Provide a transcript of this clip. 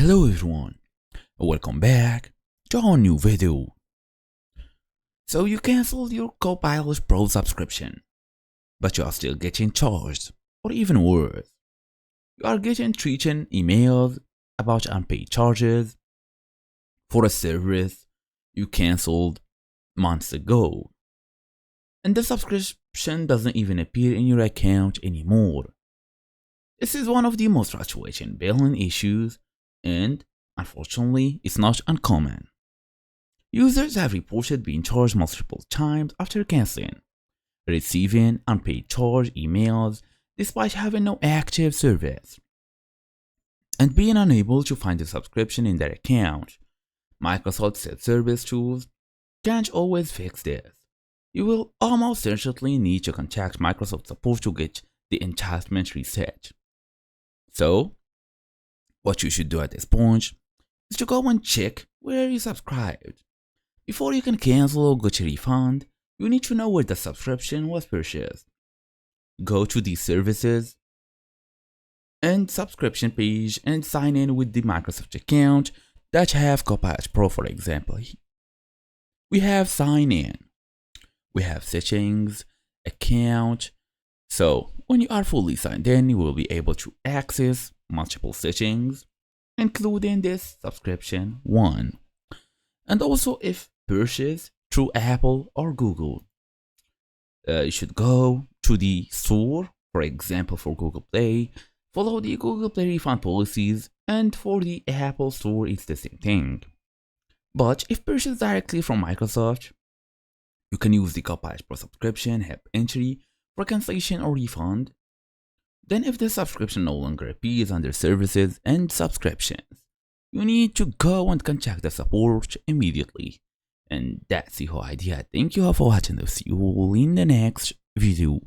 Hello everyone, welcome back to our new video. So you canceled your Copilot Pro subscription, but you are still getting charged, or even worse, you are getting treated emails about unpaid charges for a service you canceled months ago, and the subscription doesn't even appear in your account anymore. This is one of the most frustrating billing issues, and unfortunately, it's not uncommon. Users have reported being charged multiple times after canceling, receiving unpaid charge emails despite having no active service, and being unable to find a subscription in their account. Microsoft self-service tools can't always fix this. You will almost certainly need to contact Microsoft support to get the entitlement reset. So, what you should do at this point is to go and check where you subscribed. Before you can cancel or get a refund, you need to know where the subscription was purchased. Go to the services and subscription page and sign in with the Microsoft account that have Copilot Pro, for example. We have sign in, we have settings, account. So when you are fully signed in, you will be able to access multiple settings, including this subscription one. And also if purchased through Apple or Google, you should go to the store, for example for Google Play, follow the Google Play refund policies, and for the Apple Store it's the same thing. But if purchased directly from Microsoft, you can use the Copilot Pro subscription help entry for cancellation or refund. Then if the subscription no longer appears under services and subscriptions, you need to go and contact the support immediately. And that's the whole idea. Thank you all for watching. I'll see you all in the next video.